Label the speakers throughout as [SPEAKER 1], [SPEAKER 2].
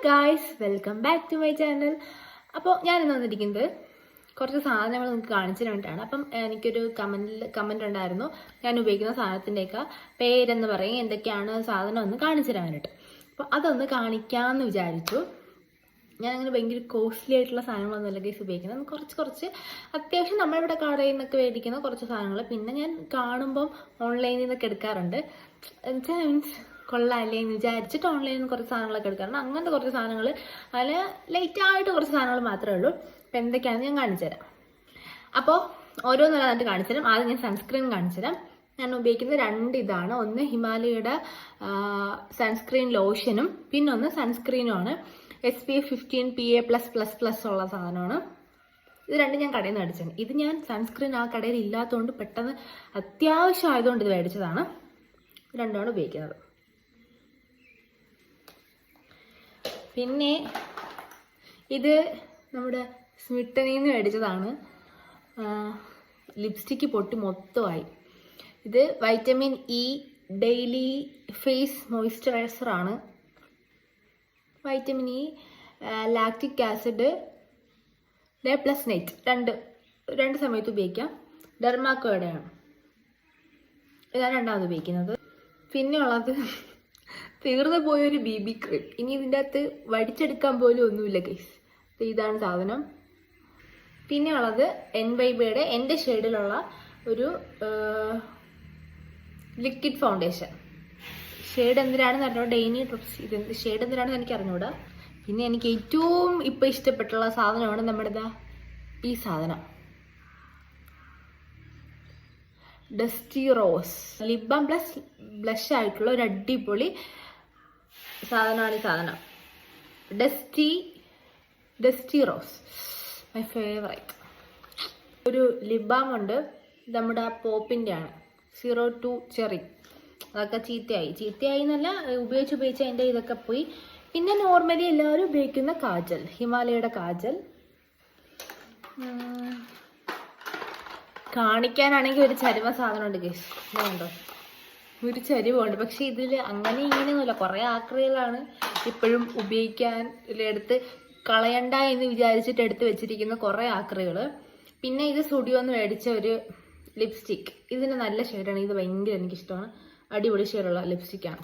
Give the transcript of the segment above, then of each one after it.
[SPEAKER 1] Guys, welcome back to my channel. അപ്പോൾ ഞാനിന്ന് വന്നിരിക്കുന്നത് കുറച്ച് സാധനങ്ങൾ നിങ്ങൾക്ക് കാണിച്ചു വേണ്ടിയിട്ടാണ്. അപ്പം എനിക്കൊരു കമൻറ്റ് ഉണ്ടായിരുന്നു, ഞാൻ ഉപയോഗിക്കുന്ന സാധനത്തിൻ്റെയൊക്കെ പേരെന്ന് പറയും, എന്തൊക്കെയാണ് സാധനം ഒന്ന് കാണിച്ചു തരാൻ വേണ്ടിയിട്ട്. അപ്പോൾ അതൊന്ന് കാണിക്കാമെന്ന് വിചാരിച്ചു. ഞാനങ്ങനെ ഭയങ്കര കോസ്റ്റ്ലി ആയിട്ടുള്ള സാധനങ്ങളൊന്നുമല്ല ഗൈസ് ഉപയോഗിക്കുന്നത്. കുറച്ച് അത്യാവശ്യം നമ്മളിവിടെ കടയിൽ നിന്നൊക്കെ മേടിക്കുന്ന കുറച്ച് സാധനങ്ങൾ, പിന്നെ ഞാൻ കാണുമ്പം ഓൺലൈനിൽ നിന്നൊക്കെ എടുക്കാറുണ്ട്. എന്നുവെച്ചാൽ മീൻസ് കൊള്ളാമല്ലേ എന്ന് വിചാരിച്ചിട്ട് ഓൺലൈനിൽ നിന്ന് കുറച്ച് സാധനങ്ങളൊക്കെ എടുക്കാറുണ്ട്. അങ്ങനത്തെ കുറച്ച് സാധനങ്ങൾ, അതിൽ ലൈറ്റായിട്ട് കുറച്ച് സാധനങ്ങൾ മാത്രമേ ഉള്ളൂ. അപ്പോൾ എന്തൊക്കെയാണെന്ന് ഞാൻ കാണിച്ചു തരാം. അപ്പോൾ ഓരോന്നല്ലാതെ കാണിച്ചു തരാം. ആദ്യം ഞാൻ സൺസ്ക്രീൻ കാണിച്ചു തരാം. ഞാൻ ഉപയോഗിക്കുന്നത് 2 ഇതാണ്. ഒന്ന് ഹിമാലയയുടെ സൺസ്ക്രീൻ ലോഷനും പിന്നെ ഒന്ന് സൺസ്ക്രീനുമാണ്. SPF 15 PA+++ ഉള്ള സാധനമാണ്. ഇത് രണ്ടും ഞാൻ കടയിൽ നിന്ന് മേടിച്ചതാണ്. ഇത് ഞാൻ സൺസ്ക്രീൻ ആ കടയിൽ ഇല്ലാത്തതുകൊണ്ട് പെട്ടെന്ന് അത്യാവശ്യം ആയതുകൊണ്ട് ഇത് മേടിച്ചതാണ്. രണ്ടുമാണ് ഉപയോഗിക്കുന്നത്. പിന്നെ ഇത് നമ്മുടെ സ്മിട്ടനിൽ നിന്ന് മേടിച്ചതാണ്. ലിപ്സ്റ്റിക്ക് പൊട്ടി മൊത്തമായി. ഇത് വൈറ്റമിൻ ഇ ഡെയിലി ഫേസ് മോയ്സ്ചറൈസറാണ്. Vitamin E, lactic acid, day plus night രണ്ട് സമയത്ത് ഉപയോഗിക്കാം. ഡെർമാക്കോയുടെയാണ്. ഇതാണ് രണ്ടാമത് ഉപയോഗിക്കുന്നത്. പിന്നെ ഉള്ളത് തീർന്നു പോയൊരു BB ക്രീം. ഇനി ഇതിൻ്റെ അകത്ത് വടിച്ചെടുക്കാൻ പോലും ഒന്നുമില്ല ഗൈസ്. ഇതാണ് സാധനം. പിന്നെ ഉള്ളത് NYBയുടെ എൻ്റെ ഷെയ്ഡിലുള്ള ഒരു ലിക്വിഡ് ഫൗണ്ടേഷൻ. ഷെയ്ഡ് എന്തിനാണെന്ന് അറിഞ്ഞൂടാ, ഡെയിനി ഡ്രോപ്സ്. ഇത് ഷെയ്ഡ് എന്തിനാണെന്ന് എനിക്ക് അറിഞ്ഞൂടാ. പിന്നെ എനിക്ക് ഏറ്റവും ഇപ്പം ഇഷ്ടപ്പെട്ടുള്ള സാധനമാണ് നമ്മുടെ ഈ സാധനം, dusty rose. Lip balm plus blush ആയിട്ടുള്ള ഒരു അടിപൊളി സാധനമാണ് ഈ സാധനം. Dusty rose, my favourite. ഒരു ലിപ് ബാം ഉണ്ട്, നമ്മുടെ പോപ്പിൻ്റെ ആണ്, 02 ചെറി. അതൊക്കെ ചീത്തയായി എന്നല്ല, ഉപയോഗിച്ച് അതിൻ്റെ ഇതൊക്കെ പോയി. പിന്നെ നോർമലി എല്ലാവരും ഉപയോഗിക്കുന്ന കാജൽ, ഹിമാലയയുടെ കാജൽ. കാണിക്കാനാണെങ്കിൽ ഒരു ചരുവ സാധനമുണ്ട് ഗൈസ്, ഇതുണ്ടോ, ഒരു ചരിവുണ്ട്. പക്ഷെ ഇതിൽ അങ്ങനെ ഇങ്ങനെയൊന്നുമില്ല, കുറേ ആക്രികളാണ് ഇപ്പോഴും ഉപയോഗിക്കാൻ എടുത്ത് കളയണ്ട എന്ന് വിചാരിച്ചിട്ട് എടുത്ത് വെച്ചിരിക്കുന്ന കുറേ ആക്രികൾ. പിന്നെ ഇത് സ്റ്റുഡിയോന്ന് മേടിച്ച ഒരു ലിപ്സ്റ്റിക്. ഇതിന് നല്ല ഷെയ്ഡാണ്, ഇത് ഭയങ്കര എനിക്കിഷ്ടമാണ്. അടിപൊളി ഷെയ്ഡുള്ള ലിപ്സ്റ്റിക്കാണ്.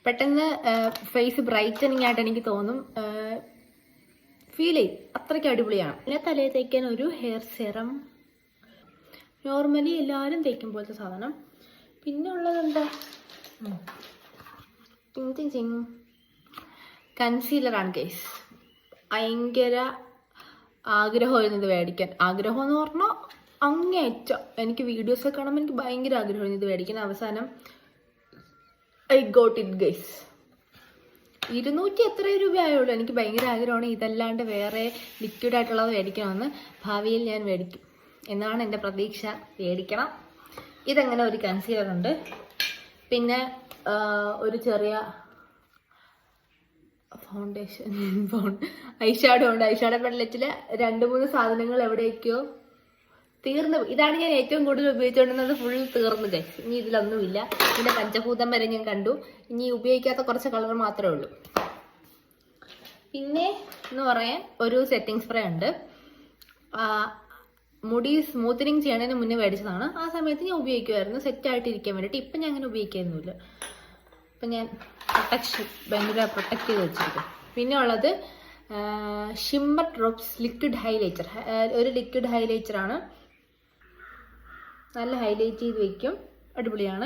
[SPEAKER 1] പെട്ടെന്ന് ഫേസ് ബ്രൈറ്റനിങ് ആയിട്ട് എനിക്ക് തോന്നും, ഫീൽ ചെയ്യും. അത്രയ്ക്ക് അടിപൊളിയാണ്. പിന്നെ തലയിൽ തേക്കാൻ ഒരു ഹെയർ സെറം, നോർമലി എല്ലാവരും തേക്കും പോലത്തെ സാധനം. പിന്നെ ഉള്ളത് എന്താ, കൺസീലറാണ് ഗൈസ്. ഭയങ്കര ആഗ്രഹമായിരുന്നു ഇത് മേടിക്കാൻ. ആഗ്രഹം എന്ന് പറഞ്ഞാൽ അങ്ങേയറ്റം. എനിക്ക് വീഡിയോസൊക്കെ കാണുമ്പോൾ എനിക്ക് ഭയങ്കര ആഗ്രഹമായിരുന്നു ഇത് മേടിക്കാൻ. അവസാനം ഐ ഗോട്ട് ഇറ്റ് ഗൈസ്. 200 എത്ര രൂപയായുള്ളൂ. എനിക്ക് ഭയങ്കര ആഗ്രഹമാണ് ഇതല്ലാണ്ട് വേറെ ലിക്വിഡ് ആയിട്ടുള്ളത് മേടിക്കണമെന്ന്. ഭാവിയിൽ ഞാൻ മേടിക്കും എന്നാണ് എൻ്റെ പ്രതീക്ഷ. മേടിക്കണം. ഇതങ്ങനെ ഒരു കൺസീലർ ഉണ്ട്. പിന്നെ ഒരു ചെറിയ ഫൗണ്ടേഷൻ, ഐഷാഡോ ഉണ്ട്. ഐഷാഡോ പെഡലറ്റിൽ 2-3 സാധനങ്ങൾ എവിടേക്കോ തീർന്നു. ഇതാണ് ഞാൻ ഏറ്റവും കൂടുതൽ ഉപയോഗിച്ചുകൊണ്ടിരുന്നത്. ഫുൾ തീർന്നു ഗൈസ്. ഇനി ഇതിലൊന്നുമില്ല. പിന്നെ പഞ്ചഭൂതം വരെ ഞാൻ കണ്ടു. ഇനി ഉപയോഗിക്കാത്ത കുറച്ച് കളർ മാത്രമേ ഉള്ളൂ. പിന്നെ എന്ന് പറയാൻ ഒരു സെറ്റിംഗ് സ്പ്രേ ഉണ്ട്. മുടി സ്മൂത്തനിങ് ചെയ്യണതിന് മുന്നേ മേടിച്ചതാണ്. ആ സമയത്ത് ഞാൻ ഉപയോഗിക്കുമായിരുന്നു സെറ്റായിട്ടിരിക്കാൻ വേണ്ടിയിട്ട്. ഇപ്പം ഞാൻ അങ്ങനെ ഉപയോഗിക്കുന്നില്ല. ഇപ്പം ഞാൻ ഭയങ്കര പ്രൊട്ടക്ട് ചെയ്ത് വെച്ചിരിക്കും. പിന്നെ ഉള്ളത് ഷിമ്മർ ഡ്രോപ്സ് ലിക്വിഡ് ഹൈലൈറ്റർ. ഒരു ലിക്വിഡ് ഹൈലൈറ്ററാണ്. നല്ല ഹൈലൈറ്റ് ചെയ്ത് വയ്ക്കും. അടിപൊളിയാണ്.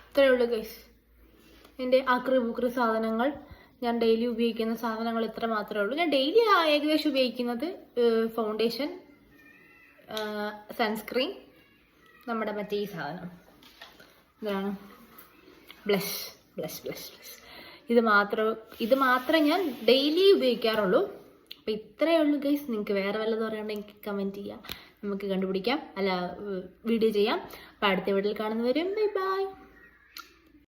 [SPEAKER 1] ഇത്രയേ ഉള്ളൂ ഗൈസ്. എൻ്റെ ആക്രി സാധനങ്ങൾ, ഞാൻ ഡെയിലി ഉപയോഗിക്കുന്ന സാധനങ്ങൾ ഇത്ര മാത്രമേ ഉള്ളൂ. ഞാൻ ഡെയിലി ഏകദേശം ഉപയോഗിക്കുന്നത് ഫൗണ്ടേഷൻ, സൺസ്ക്രീൻ, നമ്മുടെ മറ്റേ ഈ സാധനം ഇതാണ് ബ്ലഷ്. ഇത് മാത്രമേ ഞാൻ ഡെയിലി ഉപയോഗിക്കാറുള്ളൂ. അപ്പം ഇത്രയേ ഉള്ളൂ ഗൈസ്. നിങ്ങൾക്ക് വേറെ വല്ലതും അറിയണമെങ്കിൽ എനിക്ക് കമൻറ്റ് ചെയ്യാം. നമുക്ക് കണ്ടുപിടിക്കാം, വീഡിയോ ചെയ്യാം. അപ്പോൾ അടുത്ത വീഡിയോയിൽ കാണുന്നവരും ബൈ ബൈ.